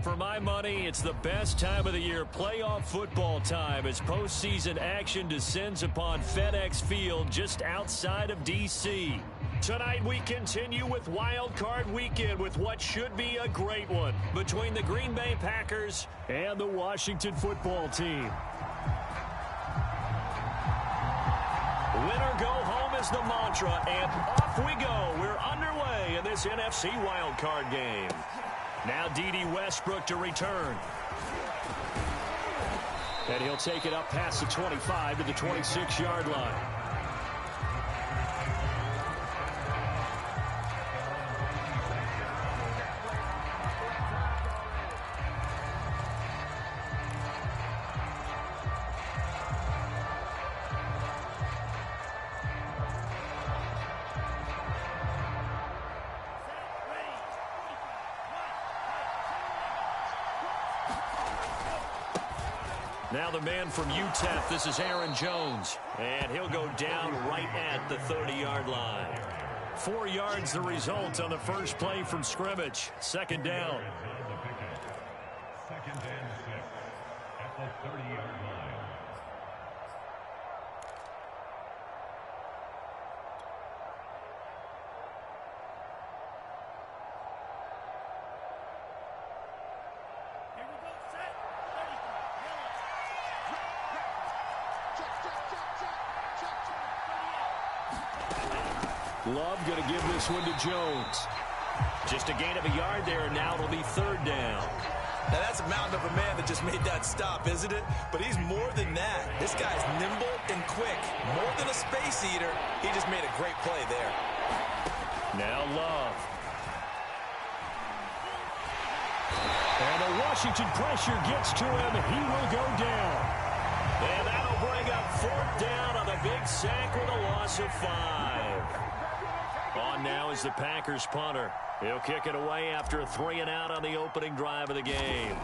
For my money, it's the best time of the year, playoff football time, as postseason action descends upon FedEx Field just outside of D.C. Tonight we continue with Wild Card Weekend with what should be a great one between the Green Bay Packers and the Washington Football Team. Winner go home is the mantra, and off we go. We're underway in this NFC Wild Card game. Now D.D. Westbrook to return. And he'll take it up past the 25 to the 26-yard line. Now the man from UTEP, this is Aaron Jones, and he'll go down right at the 30-yard line. 4 yards the result on the first play from scrimmage. Second down. Second and 6 at the 30-yard line. Love going to give this one to Jones. Just a gain of a yard there, and now it'll be third down. Now that's a mountain of a man that just made that stop, isn't it? But he's more than that. This guy's nimble and quick. More than a space eater, he just made a great play there. Now Love. And the Washington pressure gets to him. He will go down. And that'll bring up fourth down on the big sack with a loss of 5. On now is the Packers punter. He'll kick it away after a 3-and-out on the opening drive of the game.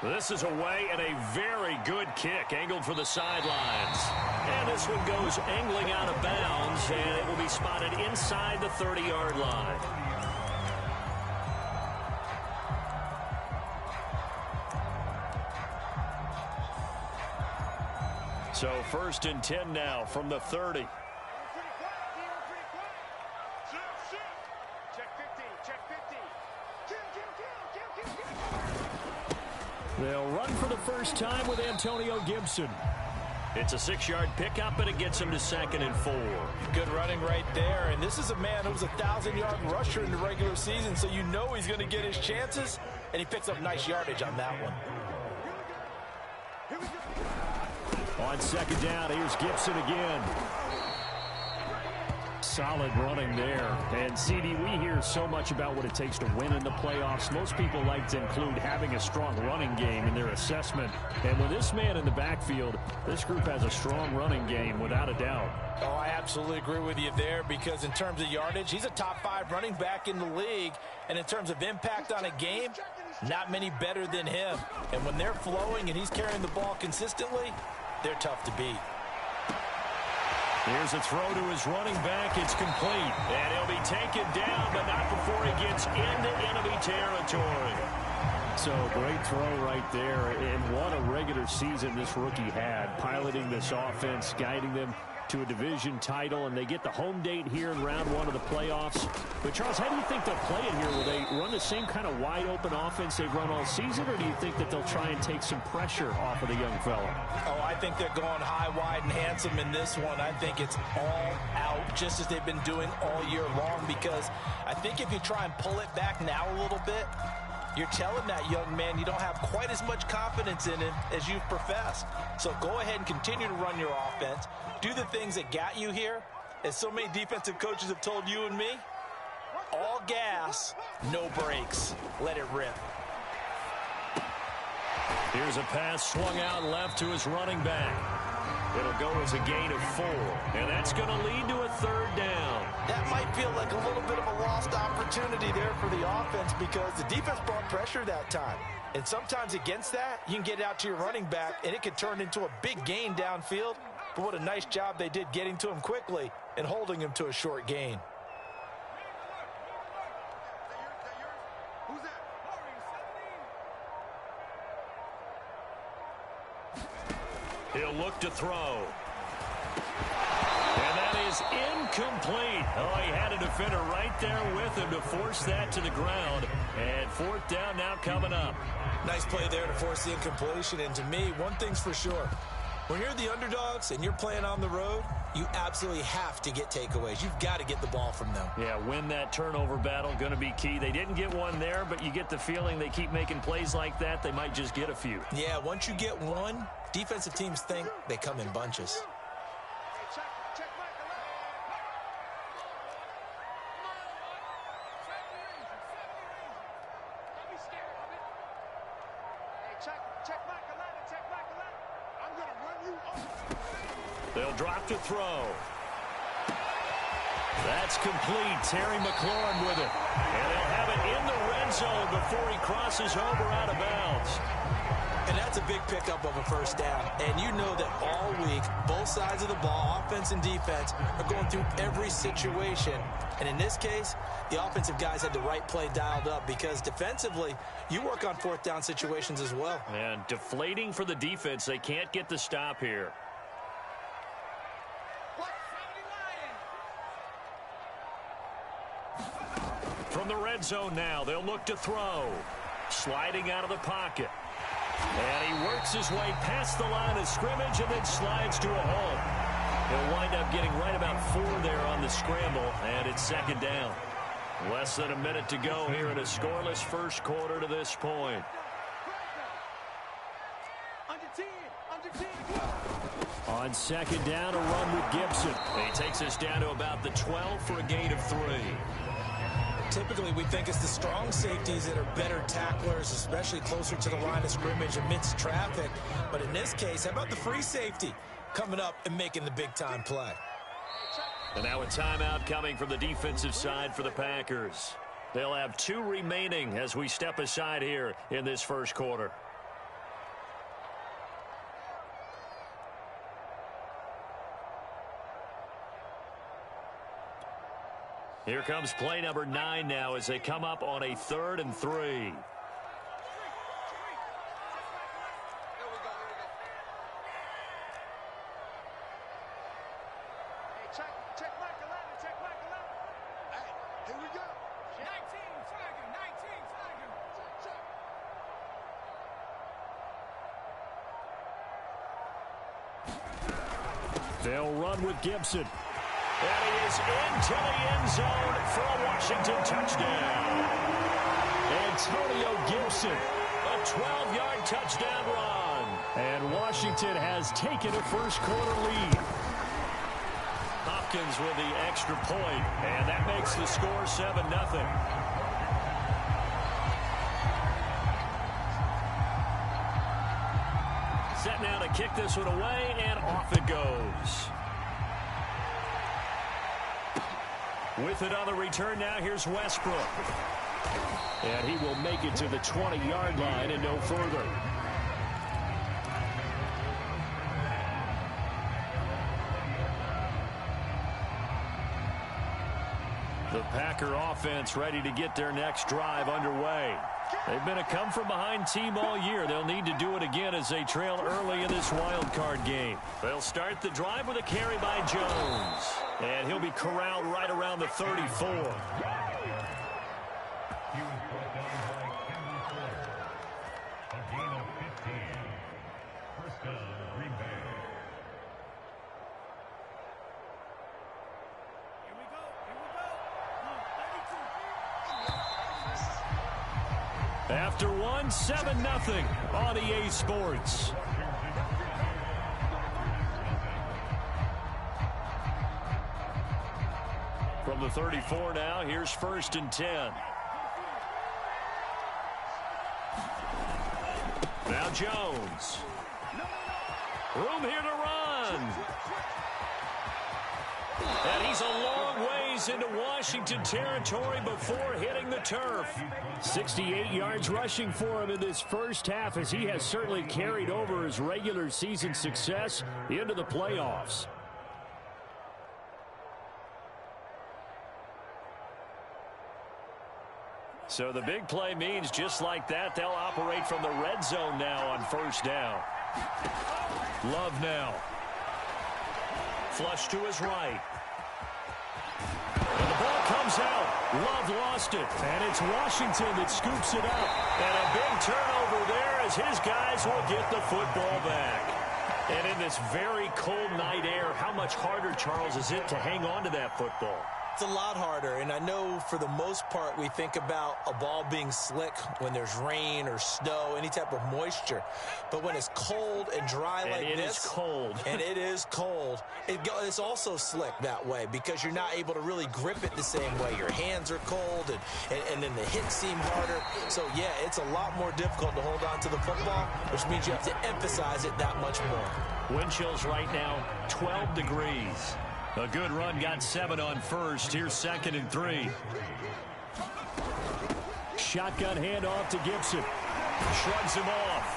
This is away and a very good kick, angled for the sidelines. And this one goes angling out of bounds, and it will be spotted inside the 30-yard line. So first and 10 now from the 30. They'll run for the first time with Antonio Gibson. It's a 6-yard pickup, and it gets him to 2nd and 4. Good running right there. And this is a man who was a 1,000-yard rusher in the regular season, so you know he's going to get his chances, and he picks up nice yardage on that one. On second down, here's Gibson again. Solid running there. And, CD, we hear so much about what it takes to win in the playoffs. Most people like to include having a strong running game in their assessment. And with this man in the backfield, this group has a strong running game without a doubt. Oh, I absolutely agree with you there, because in terms of yardage, he's a top 5 running back in the league. And in terms of impact on a game, not many better than him. And when they're flowing and he's carrying the ball consistently, they're tough to beat. Here's a throw to his running back. It's complete. And he'll be taken down, but not before he gets into enemy territory. So, great throw right there. And what a regular season this rookie had, piloting this offense, guiding them to a division title, and they get the home date here in round 1 of the playoffs. But, Charles, how do you think they'll play it here? Will they run the same kind of wide-open offense they've run all season, or do you think that they'll try and take some pressure off of the young fella? Oh, I think they're going high, wide, and handsome in this one. I think it's all out, just as they've been doing all year long, because I think if you try and pull it back now a little bit, you're telling that young man you don't have quite as much confidence in him as you've professed. So go ahead and continue to run your offense. Do the things that got you here. As so many defensive coaches have told you and me, all gas, no brakes. Let it rip. Here's a pass swung out left to his running back. It'll go as a gain of 4, and that's going to lead to a third down. That might feel like a little bit of a lost opportunity there for the offense, because the defense brought pressure that time. And sometimes against that, you can get out to your running back, and it could turn into a big gain downfield. But what a nice job they did getting to him quickly and holding him to a short gain. He'll look to throw. And that is incomplete. Oh, he had a defender right there with him to force that to the ground. And fourth down now coming up. Nice play there to force the incompletion. And to me, one thing's for sure. When you're the underdogs and you're playing on the road, you absolutely have to get takeaways. You've got to get the ball from them. Yeah, win that turnover battle, going to be key. They didn't get one there, but you get the feeling they keep making plays like that, they might just get a few. Yeah, once you get one, defensive teams think they come in bunches. They'll drop to throw. That's complete. Terry McLaurin with it. And they'll have it in the red zone before he crosses over out of bounds. And that's a big pickup of a first down. And you know that all week, both sides of the ball, offense and defense, are going through every situation. And in this case, the offensive guys had the right play dialed up because defensively, you work on fourth down situations as well. And deflating for the defense. They can't get the stop here. From the red zone now, they'll look to throw. Sliding out of the pocket. And he works his way past the line of scrimmage and then slides to a hole. He'll wind up getting right about 4 there on the scramble, and it's second down. Less than a minute to go here in a scoreless first quarter to this point. On second down, a run with Gibson. He takes us down to about the 12 for a gain of 3. Typically, we think it's the strong safeties that are better tacklers, especially closer to the line of scrimmage amidst traffic. But in this case, how about the free safety coming up and making the big-time play? And now a timeout coming from the defensive side for the Packers. They'll have 2 remaining as we step aside here in this first quarter. Here comes play number 9 now as they come up on a 3rd and 3. They'll run with Gibson. And he is into the end zone for a Washington touchdown. Antonio Gibson, a 12-yard touchdown run. And Washington has taken a first quarter lead. Hopkins with the extra point, and that makes the score 7-0. Set now to kick this one away, and off it goes. With it on the return now, here's Westbrook. And he will make it to the 20-yard line and no further. The Packer offense ready to get their next drive underway. They've been a come-from-behind team all year. They'll need to do it again as they trail early in this wild card game. They'll start the drive with a carry by Jones. And he'll be corralled right around the 34. After one, 7-0 on EA Sports. From the 34 now, here's 1st and 10. Now Jones. Room here to run. And he's a long ways into Washington territory before hitting the turf. 68 yards rushing for him in this first half as he has certainly carried over his regular season success into the playoffs. So the big play means just like that, they'll operate from the red zone now on 1st down. Love now. Flush to his right. And the ball comes out. Love lost it. And it's Washington that scoops it up. And a big turnover there as his guys will get the football back. And in this very cold night air, how much harder, Charles, is it to hang on to that football? It's a lot harder, and I know for the most part we think about a ball being slick when there's rain or snow, any type of moisture. But when it's cold and dry like this. And it is cold. And it is cold. It's also slick that way because you're not able to really grip it the same way. Your hands are cold, and then the hits seem harder. So, yeah, it's a lot more difficult to hold on to the football, which means you have to emphasize it that much more. Wind chills right now, 12 degrees. A good run got 7 on first. Here's 2nd and 3. Shotgun handoff to Gibson. Shrugs him off.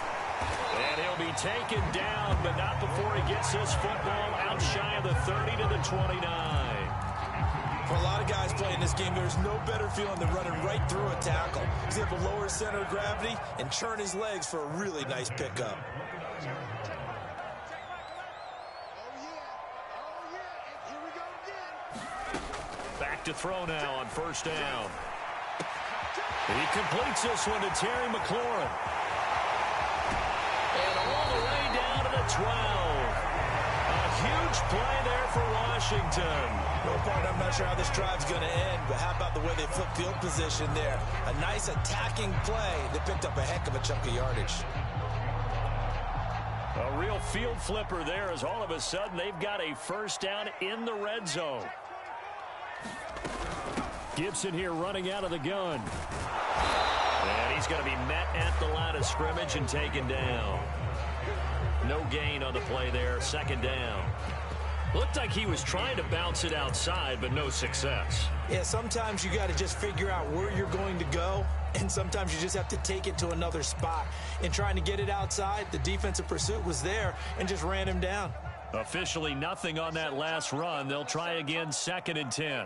And he'll be taken down, but not before he gets this football out shy of the 30 to the 29. For a lot of guys playing this game, there's no better feeling than running right through a tackle. He's able to lower his center of gravity and turn his legs for a really nice pickup. Back to throw now on first down. He completes this one to Terry McLaurin. And all the way down to the 12. A huge play there for Washington. No part, I'm not sure how this drive's going to end, but how about the way they flip field position there? A nice attacking play that picked up a heck of a chunk of yardage. A real field flipper there as all of a sudden they've got a first down in the red zone. Gibson here running out of the gun. And he's going to be met at the line of scrimmage and taken down. No gain on the play there, 2nd down. Looked like he was trying to bounce it outside, but no success. Yeah, sometimes you got to just figure out where you're going to go, and sometimes you just have to take it to another spot. In trying to get it outside, the defensive pursuit was there and just ran him down. Officially nothing on that last run. They'll try again, 2nd and 10.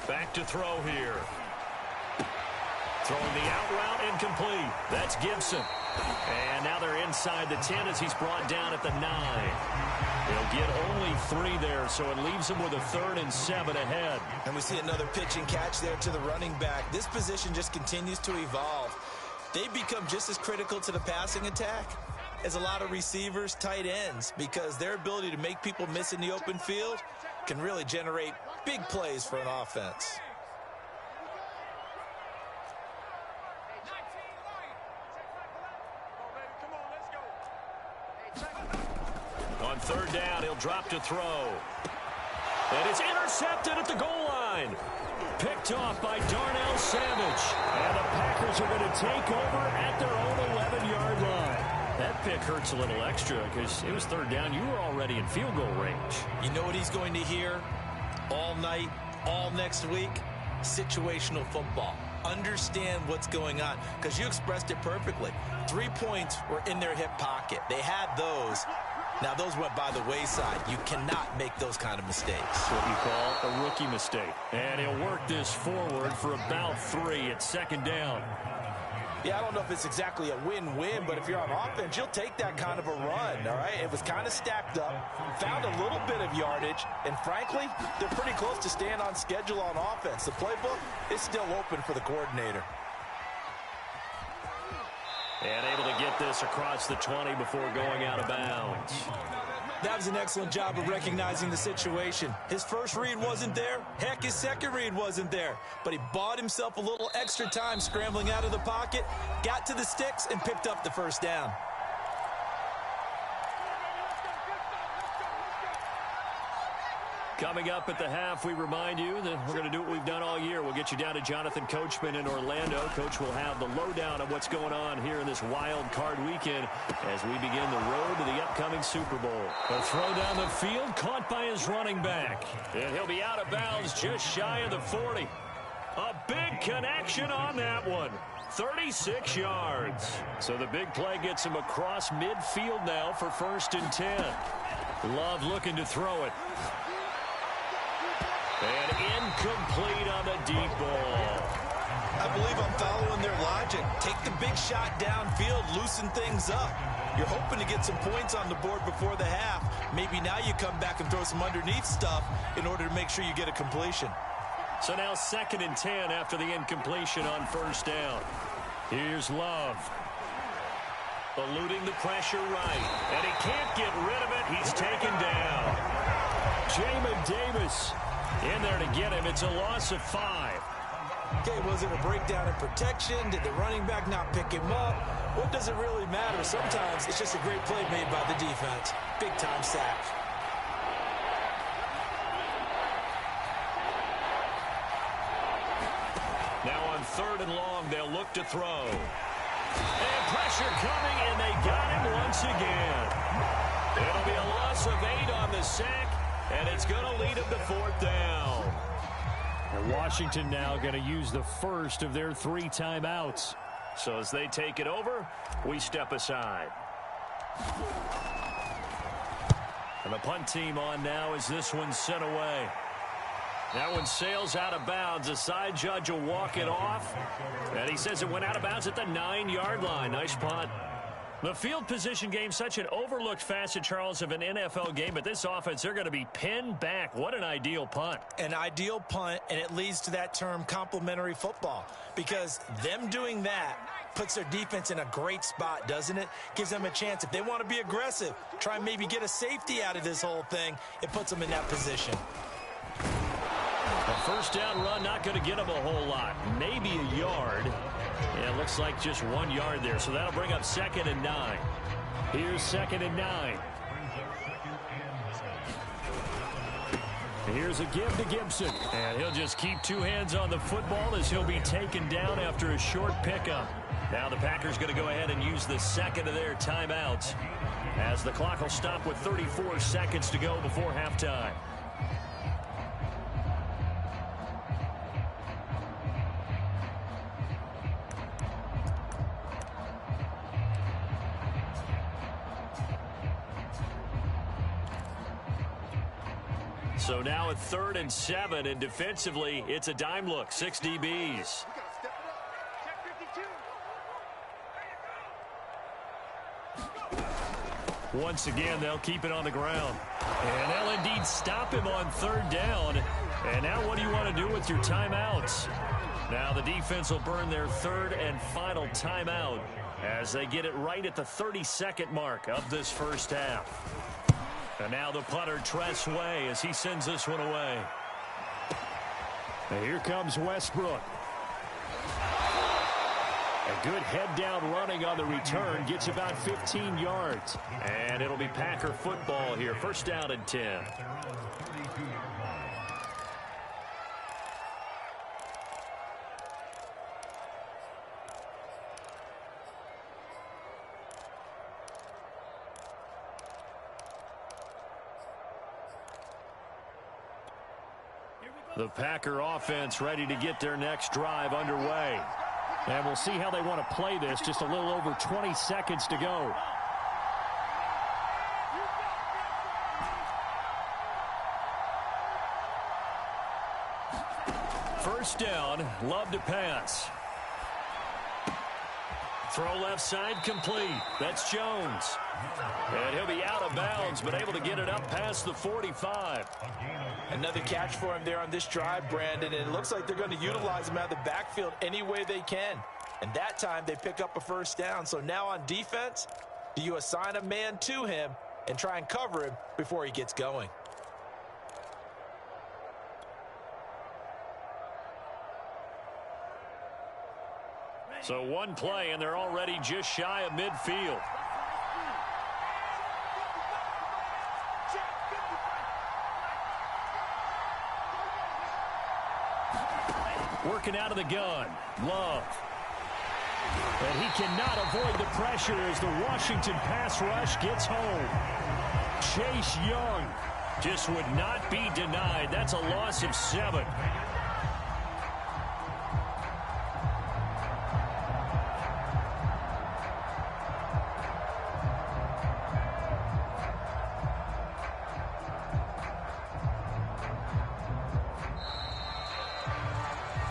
Back to throw here. Throwing the out route incomplete. That's Gibson. And now they're inside the 10 as he's brought down at the 9. They'll get only 3 there, so it leaves them with a 3rd and 7 ahead. And we see another pitch and catch there to the running back. This position just continues to evolve. They become just as critical to the passing attack as a lot of receivers, tight ends, because their ability to make people miss in the open field can really generate big plays for an offense. On 3rd down, he'll drop to throw. And it's intercepted at the goal line. Picked off by Darnell Savage. And the Packers are going to take over at their own 11-yard line. That pick hurts a little extra because it was 3rd down. You were already in field goal range. You know what he's going to hear all night, all next week? Situational football. Understand what's going on, because you expressed it perfectly. 3 points were in their hip pocket. They had those. Now, those went by the wayside. You cannot make those kind of mistakes. That's what you call a rookie mistake. And he'll work this forward for about 3 at 2nd down. Yeah, I don't know if it's exactly a win-win, but if you're on offense, you'll take that kind of a run, all right? It was kind of stacked up, found a little bit of yardage, and frankly, they're pretty close to staying on schedule on offense. The playbook is still open for the coordinator. And able to get this across the 20 before going out of bounds. That was an excellent job of recognizing the situation. His first read wasn't there. Heck, his second read wasn't there. But he bought himself a little extra time scrambling out of the pocket, got to the sticks, and picked up the first down. Coming up at the half, we remind you that we're going to do what we've done all year. We'll get you down to Jonathan Coachman in Orlando. Coach will have the lowdown of what's going on here in this wild card weekend as we begin the road to the upcoming Super Bowl. A throw down the field, caught by his running back. And he'll be out of bounds just shy of the 40. A big connection on that one. 36 yards. So the big play gets him across midfield now for 1st and 10. Love looking to throw it. And incomplete on the deep ball. I believe I'm following their logic. Take the big shot downfield, loosen things up. You're hoping to get some points on the board before the half. Maybe now you come back and throw some underneath stuff in order to make sure you get a completion. So now 2nd and 10 after the incompletion on 1st down. Here's Love. Eluding the pressure right. And he can't get rid of it. He's taken down. Jamin Davis in there to get him. It's a loss of 5. Okay, was it a breakdown in protection? Did the running back not pick him up? What does it really matter? Sometimes it's just a great play made by the defense. Big-time sack. Now on 3rd and long, they'll look to throw. And pressure coming, and they got him once again. It'll be a loss of 8 on the sack, and it's going to lead him to 4th down. And Washington now going to use the first of their 3 timeouts. So as they take it over, we step aside. And the punt team on now as this one's sent away. That one sails out of bounds. The side judge will walk it off. And he says it went out of bounds at the 9-yard line. Nice punt. The field position game, such an overlooked facet, Charles, of an NFL game. But this offense, they're going to be pinned back. What an ideal punt. An ideal punt, and it leads to that term complementary football. Because them doing that puts their defense in a great spot, doesn't it? Gives them a chance. If they want to be aggressive, try and maybe get a safety out of this whole thing, it puts them in that position. A 1st down run, not going to get him a whole lot. Maybe a yard. Yeah, it looks like just 1 yard there. So that'll bring up 2nd and 9. Here's 2nd and 9. Here's a give to Gibson. And he'll just keep 2 hands on the football as he'll be taken down after a short pickup. Now the Packers going to go ahead and use the 2nd of their timeouts as the clock will stop with 34 seconds to go before halftime. So now at 3rd and 7, and defensively, it's a dime look. 6 DBs. Once again, they'll keep it on the ground. And they'll indeed stop him on 3rd down. And now what do you want to do with your timeouts? Now the defense will burn their 3rd and final timeout as they get it right at the 32nd mark of this 1st half. And now the punter, Tress Way, as he sends this one away. And here comes Westbrook. A good head-down running on the return. Gets about 15 yards. And it'll be Packer football here. 1st down and 10. The Packer offense ready to get their next drive underway. And we'll see how they want to play this. Just a little over 20 seconds to go. First down, Love to pass. Throw left side complete. That's Jones. And he'll be out of bounds, but able to get it up past the 45. Another catch for him there on this drive, Brandon, and it looks like they're going to utilize him out of the backfield any way they can. And that time they pick up a 1st down. So now on defense, do you assign a man to him and try and cover him before he gets going? So one play, and they're already just shy of midfield. Working out of the gun, Love. And he cannot avoid the pressure as the Washington pass rush gets home. Chase Young just would not be denied. That's a loss of 7.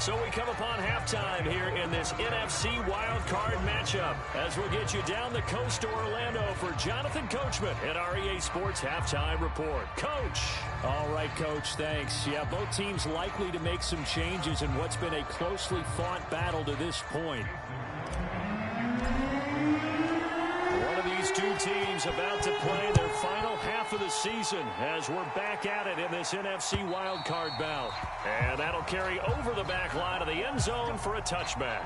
So we come upon halftime here in this NFC wildcard matchup as we'll get you down the coast to Orlando for Jonathan Coachman at our EA Sports Halftime Report. Coach. All right, Coach, thanks. Yeah, both teams likely to make some changes in what's been a closely fought battle to this point. One of these two teams about to play their final half of the season as we're back at it in this NFC wildcard bout. And that'll carry over the back line of the end zone for a touchback.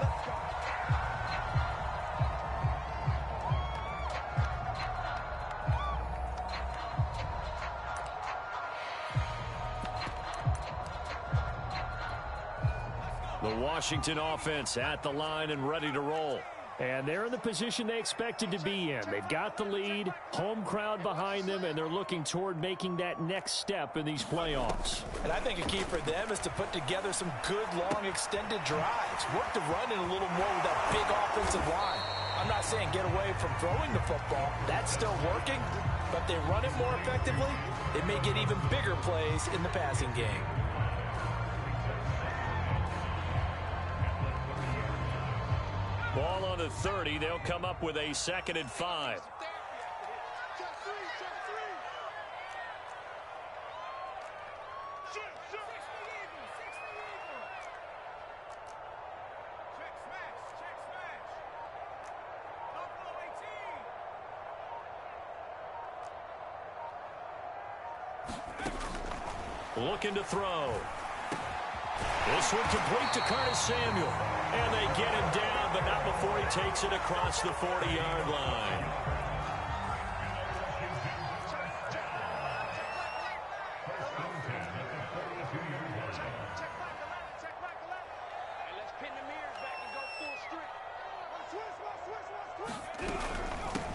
The Washington offense at the line and ready to roll. And they're in the position they expected to be in. They've got the lead, home crowd behind them, and they're looking toward making that next step in these playoffs. And I think a key for them is to put together some good, long, extended drives. Work the run in a little more with that big offensive line. I'm not saying get away from throwing the football. That's still working. But if they run it more effectively, they may get even bigger plays in the passing game. Ball on the 30. They'll come up with a 2nd and 5. Looking to throw. This one complete to Curtis Samuel. And they get him down, but not before he takes it across the 40-yard line.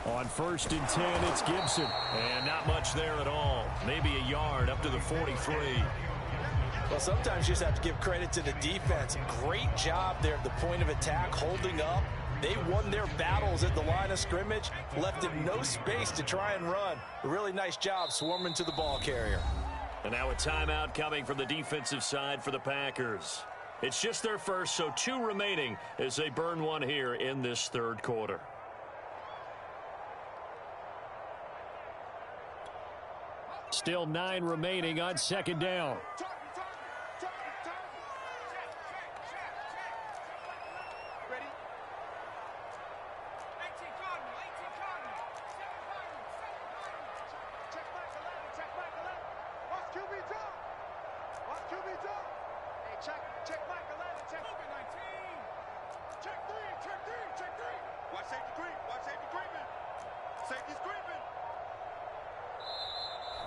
On 1st and 10, it's Gibson. And not much there at all. Maybe a yard up to the 43. Well, sometimes you just have to give credit to the defense. Great job there at the point of attack, holding up. They won their battles at the line of scrimmage, left him no space to try and run. A really nice job swarming to the ball carrier. And now a timeout coming from the defensive side for the Packers. It's just their first, so 2 remaining as they burn one here in this 3rd quarter. Still 9 remaining on 2nd down.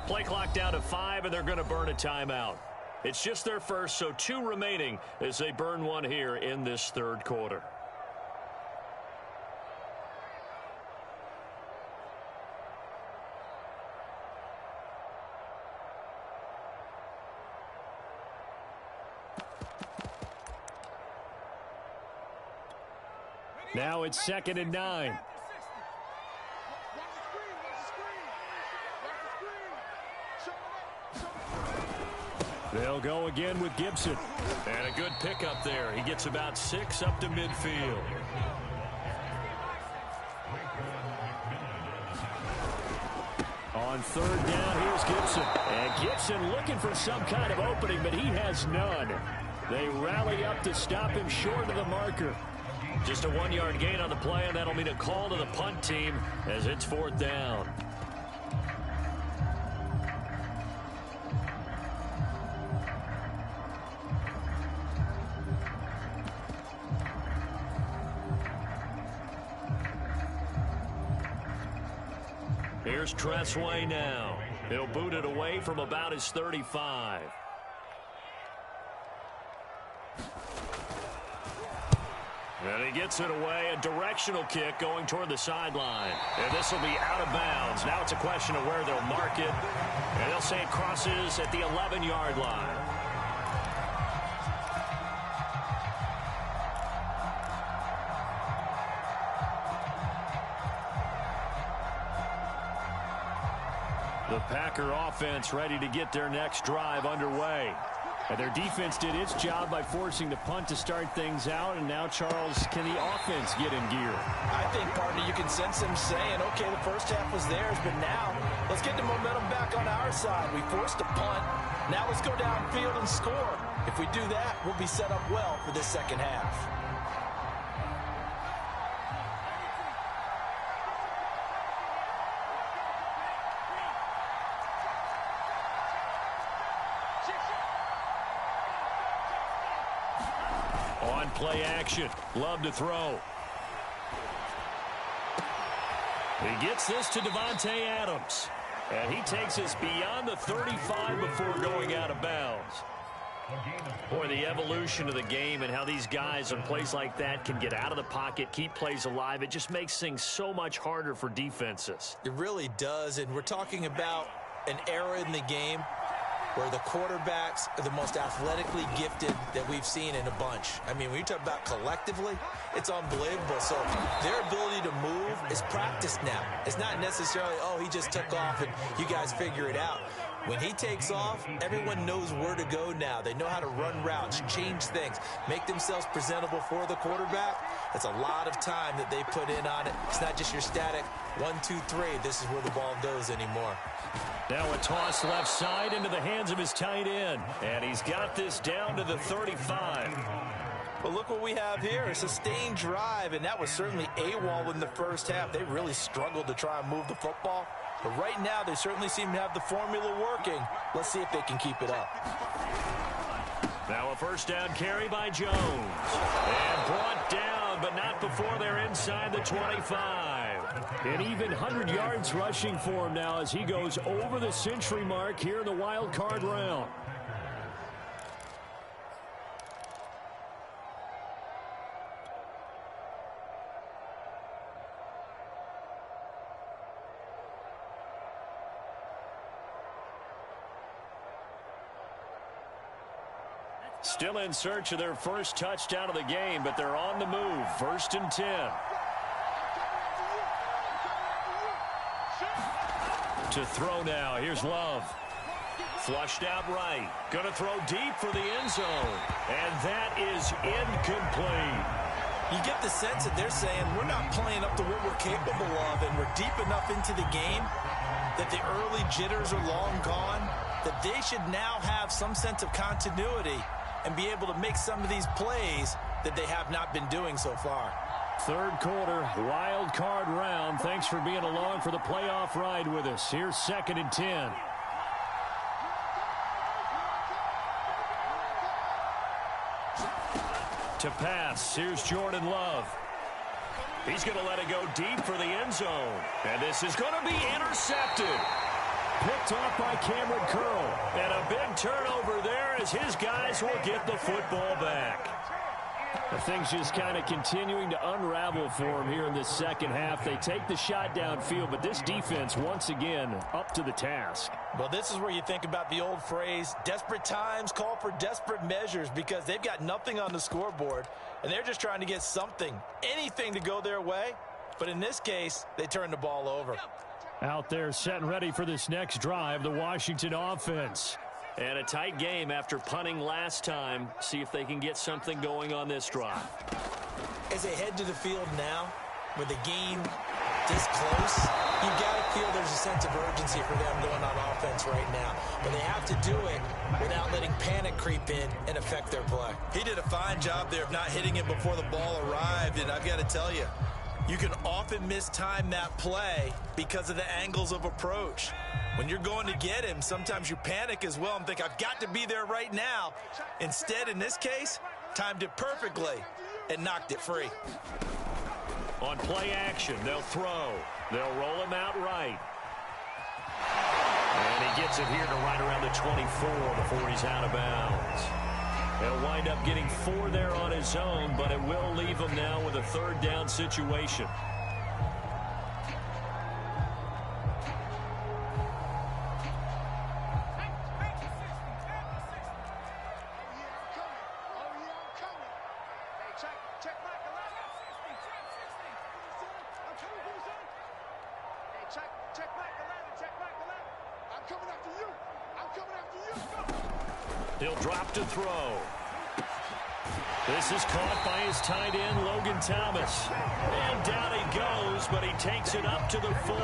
Play clock down to 5, and they're going to burn a timeout. It's just their first, so 2 remaining as they burn one here in this 3rd quarter. Now it's 2nd and 9. They'll go again with Gibson. And a good pickup there. He gets about 6 up to midfield. On 3rd down, here's Gibson. And Gibson looking for some kind of opening, but he has none. They rally up to stop him short of the marker. Just a 1-yard gain on the play, and that'll mean a call to the punt team as it's 4th down. Here's Tressway now. He'll boot it away from about his 35. And he gets it away, a directional kick going toward the sideline. And this will be out of bounds. Now it's a question of where they'll mark it. And they'll say it crosses at the 11-yard line. The Packer offense ready to get their next drive underway. And their defense did its job by forcing the punt to start things out. And now, Charles, can the offense get in gear? I think, partner, you can sense them saying, okay, the first half was theirs, but now let's get the momentum back on our side. We forced a punt. Now let's go downfield and score. If we do that, we'll be set up well for this second half. On play action, Love to throw. He gets this to Devontae Adams. And he takes us beyond the 35 before going out of bounds. Boy, the evolution of the game and how these guys on plays like that can get out of the pocket, keep plays alive, it just makes things so much harder for defenses. It really does, and we're talking about an era in the game where the quarterbacks are the most athletically gifted that we've seen in a bunch. I mean, when you talk about collectively, it's unbelievable. So their ability to move is practiced now. It's not necessarily, oh, he just took off and you guys figure it out. When he takes off, everyone knows where to go now. They know how to run routes, change things, make themselves presentable for the quarterback. It's a lot of time that they put in on it. It's not just your static 1, 2, 3. This is where the ball goes anymore. Now a toss left side into the hands of his tight end. And he's got this down to the 35. But look what we have here, a sustained drive, and that was certainly AWOL in the first half. They really struggled to try and move the football. But right now, they certainly seem to have the formula working. Let's see if they can keep it up. Now a first down carry by Jones. And brought down, but not before they're inside the 25. And even 100 yards rushing for him now as he goes over the century mark here in the wild card round. Still in search of their first touchdown of the game, but they're on the move. 1st and 10. To throw now. Here's Love. Flushed out right. Going to throw deep for the end zone. And that is incomplete. You get the sense that they're saying we're not playing up to what we're capable of, and we're deep enough into the game that the early jitters are long gone, that they should now have some sense of continuity and be able to make some of these plays that they have not been doing so far. Third quarter, wild card round. Thanks for being along for the playoff ride with us. Here's 2nd and 10. To pass, here's Jordan Love. He's going to let it go deep for the end zone. And this is going to be intercepted. Picked off by Cameron Curl. And a big turnover there as his guys will get the football back. The thing's just kind of continuing to unravel for him here in this second half. They take the shot downfield, but this defense, once again, up to the task. Well, this is where you think about the old phrase, desperate times call for desperate measures, because they've got nothing on the scoreboard, and they're just trying to get something, anything to go their way. But in this case, they turn the ball over. Out there set and ready for this next drive, the Washington offense. And a tight game after punting last time. See if they can get something going on this drive. As they head to the field now, with the game this close, you've got to feel there's a sense of urgency for them going on offense right now. But they have to do it without letting panic creep in and affect their play. He did a fine job there of not hitting it before the ball arrived, and I've got to tell you, you can often mistime that play because of the angles of approach. When you're going to get him, sometimes you panic as well and think, I've got to be there right now. Instead, in this case, timed it perfectly and knocked it free. On play action, they'll throw. They'll roll him out right. And he gets it here to right around the 24 before he's out of bounds. He'll wind up getting 4 there on his own, but it will leave him now with a 3rd down situation. He'll drop to throw. This is caught by his tight end, Logan Thomas. And down he goes, but he takes it up to the 40.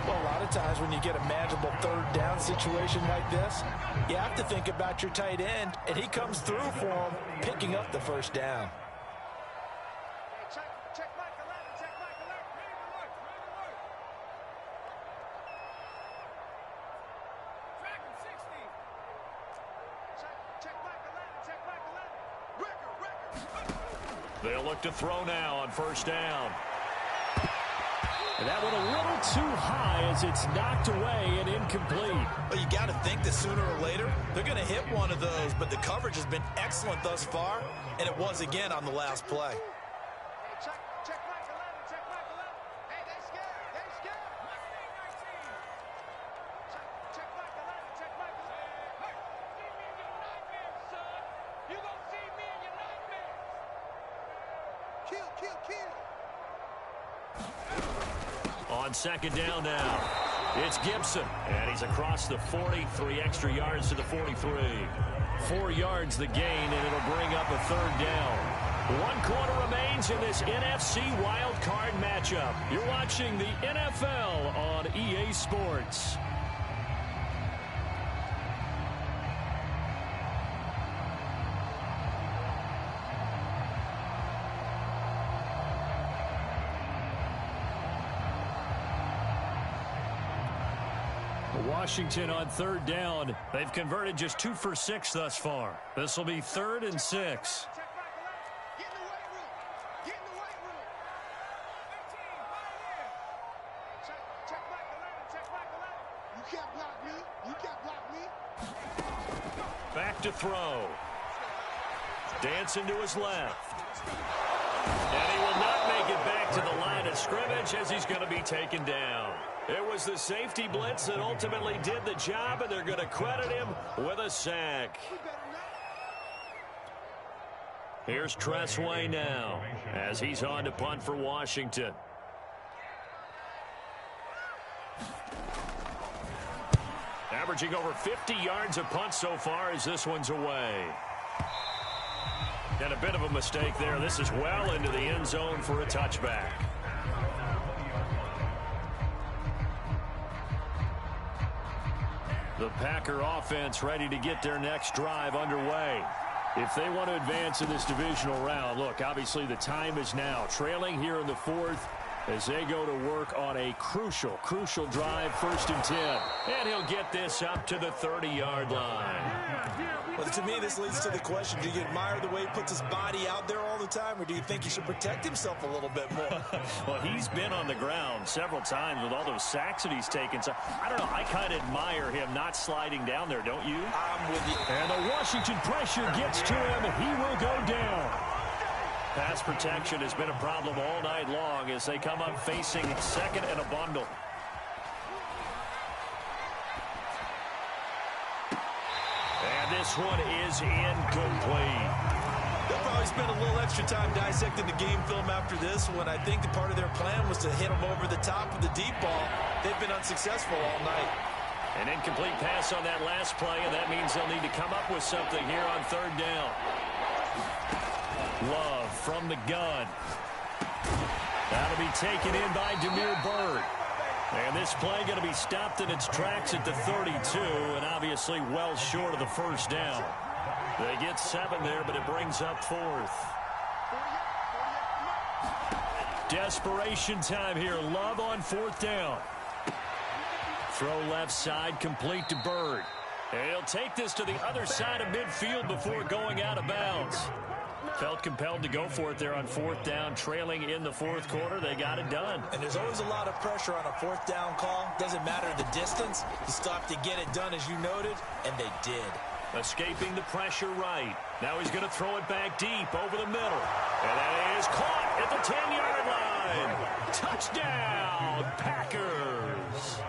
Well, a lot of times when you get a manageable third down situation like this, you have to think about your tight end, and he comes through for him, picking up the first down. They'll look to throw now on first down. And that one a little too high as it's knocked away and incomplete. Well, you got to think that sooner or later they're going to hit one of those, but the coverage has been excellent thus far, and it was again on the last play. On second down now, it's Gibson, and he's across the 40, 3 extra yards to the 43. 4 yards the gain, and it'll bring up a third down. 1 quarter remains in this NFC Wild Card matchup. You're watching the NFL on EA Sports. Washington on third down. They've converted just 2 for 6 thus far. This will be 3rd and 6. Back to throw. Dancing to his left. And he will not make it back to the line of scrimmage as he's going to be taken down. It was the safety blitz that ultimately did the job, and they're going to credit him with a sack. Here's Tressway now as he's on to punt for Washington. Averaging over 50 yards a punt so far as this one's away. And a bit of a mistake there. This is well into the end zone for a touchback. The Packer offense ready to get their next drive underway. If they want to advance in this divisional round, look, obviously the time is now. Trailing here in the 4th as they go to work on a crucial drive, 1st and 10. And he'll get this up to the 30-yard line. Well, to me, this leads to the question, do you admire the way he puts his body out there all the time, or do you think he should protect himself a little bit more? Well, he's been on the ground several times with all those sacks that he's taken. So, I don't know, I kind of admire him not sliding down there, don't you? I'm with you. And the Washington pressure gets to him. He will go down. Pass protection has been a problem all night long as they come up facing second and a bundle. And this one is incomplete. They'll probably spend a little extra time dissecting the game film after this one. I think the part of their plan was to hit him over the top of the deep ball. They've been unsuccessful all night. An incomplete pass on that last play, and that means they'll need to come up with something here on third down. Love from the gun. That'll be taken in by Demir Bird. And this play going to be stopped in its tracks at the 32, and obviously well short of the first down. They get 7 there, but it brings up 4th. Desperation time here. Love on 4th down. Throw left side, complete to Bird. And he'll take this to the other side of midfield before going out of bounds. Felt compelled to go for it there on 4th down, trailing in the 4th quarter. They got it done. And there's always a lot of pressure on a 4th down call. Doesn't matter the distance. You still have to get it done, as you noted, and they did. Escaping the pressure right. Now he's going to throw it back deep over the middle. And that is caught at the 10-yard line. Touchdown, Packers.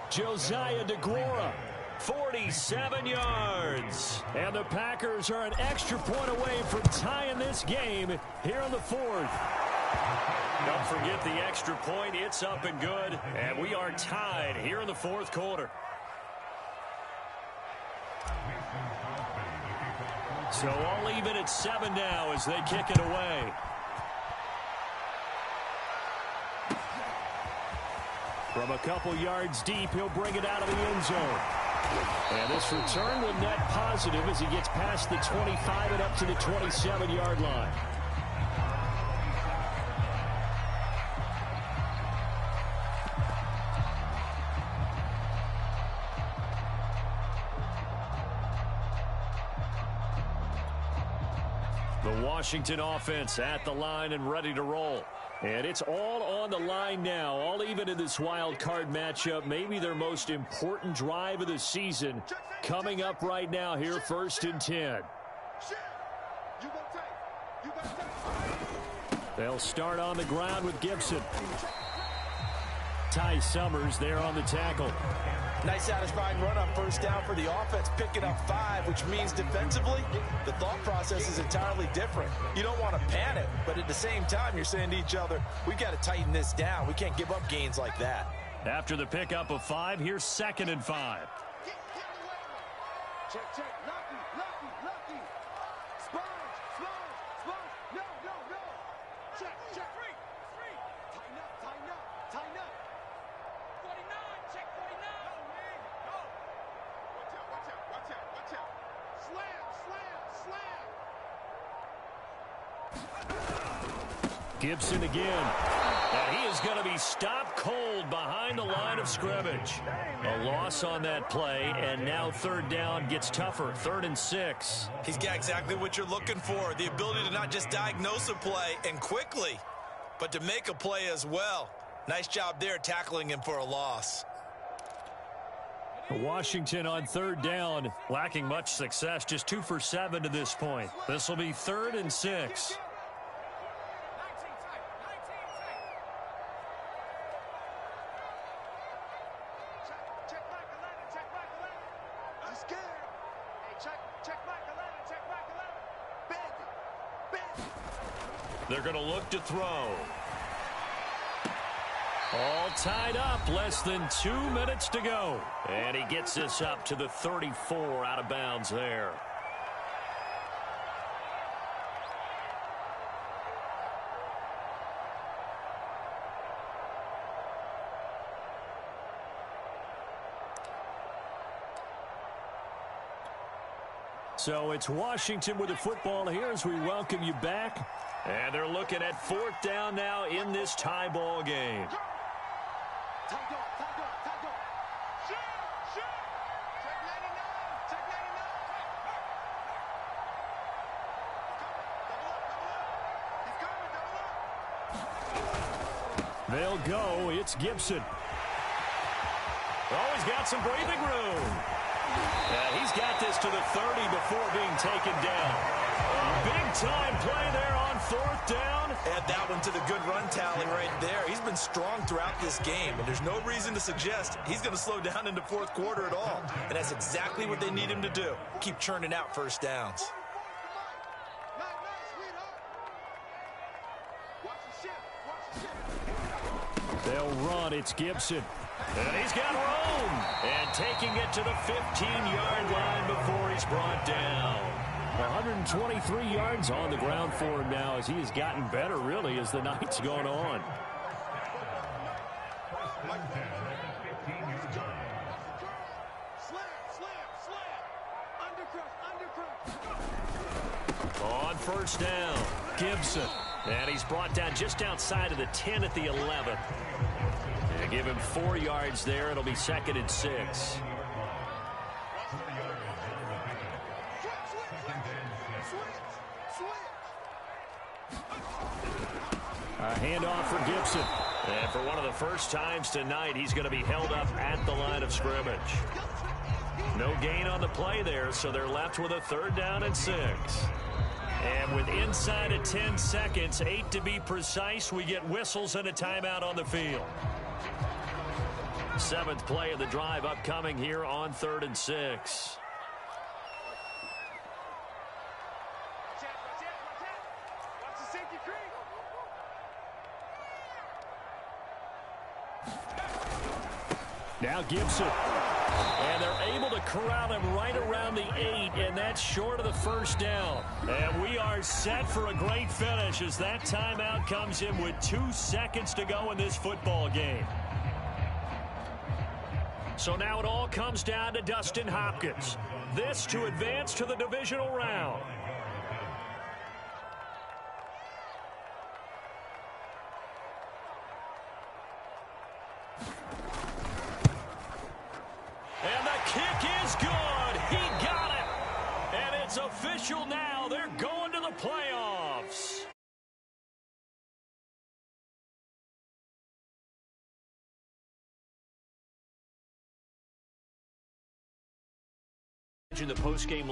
Josiah DeGuara, 47 yards. And the Packers are an extra point away from tying this game here in the 4th. Don't forget the extra point. It's up and good. And we are tied here in the 4th quarter. So all even at 7 now as they kick it away. From a couple yards deep, he'll bring it out of the end zone. And this return will net positive as he gets past the 25 and up to the 27-yard line. The Washington offense at the line and ready to roll. And it's all on the line now, all even in this wild card matchup. Maybe their most important drive of the season coming up right now here, 1st and 10. They'll start on the ground with Gibson. Ty Summers there on the tackle. Nice satisfying run on 1st down for the offense, picking up 5, which means defensively, the thought process is entirely different. You don't want to panic, but at the same time, you're saying to each other, we've got to tighten this down. We can't give up gains like that. After the pickup of 5, here's 2nd and 5. Check, check, lucky. Sponge, no. Check, free. Tighten up. 49, check 49. Go. Watch out. Slam. Gibson again. And he is going to be stopped cold behind the line of scrimmage. A loss on that play, and now 3rd down gets tougher. 3rd and 6. He's got exactly what you're looking for, the ability to not just diagnose a play and quickly, but to make a play as well. Nice job there tackling him for a loss. Washington on 3rd down, lacking much success, just 2 for 7 to this point. This will be 3rd and 6. They're going to look to throw. All tied up, less than 2 minutes to go. And he gets this up to the 34 out of bounds there. So it's Washington with the football here as we welcome you back. And they're looking at 4th down now in this tie ball game. Shoot. Check 99. They'll go. It's Gibson. Oh, he's got some breathing room. And he's got this to the 30 before being taken down. Big-time play there on 4th down. Add that one to the good run tally right there. He's been strong throughout this game, and there's no reason to suggest he's going to slow down into 4th quarter at all. And that's exactly what they need him to do. Keep churning out 1st downs. They'll run. It's Gibson. And he's got room. And taking it to the 15-yard line before he's brought down. 123 yards on the ground for him now as he has gotten better, really, as the night's gone on. On 1st down, Gibson. And he's brought down just outside of the 10 at the 11. And give him 4 yards there. It'll be 2nd and 6. A handoff for Gibson. And for one of the first times tonight, he's going to be held up at the line of scrimmage. No gain on the play there, so they're left with a 3rd down and 6. And with inside of 10 seconds, 8 to be precise, we get whistles and a timeout on the field. 7th play of the drive upcoming here on 3rd and 6. Now Gibson. And they're able to corral him right around the 8, and that's short of the first down. And we are set for a great finish as that timeout comes in with 2 seconds to go in this football game. So now it all comes down to Dustin Hopkins. This to advance to the divisional round. And the kick is good. He got it. And it's official now. They're going to the playoffs. The post-game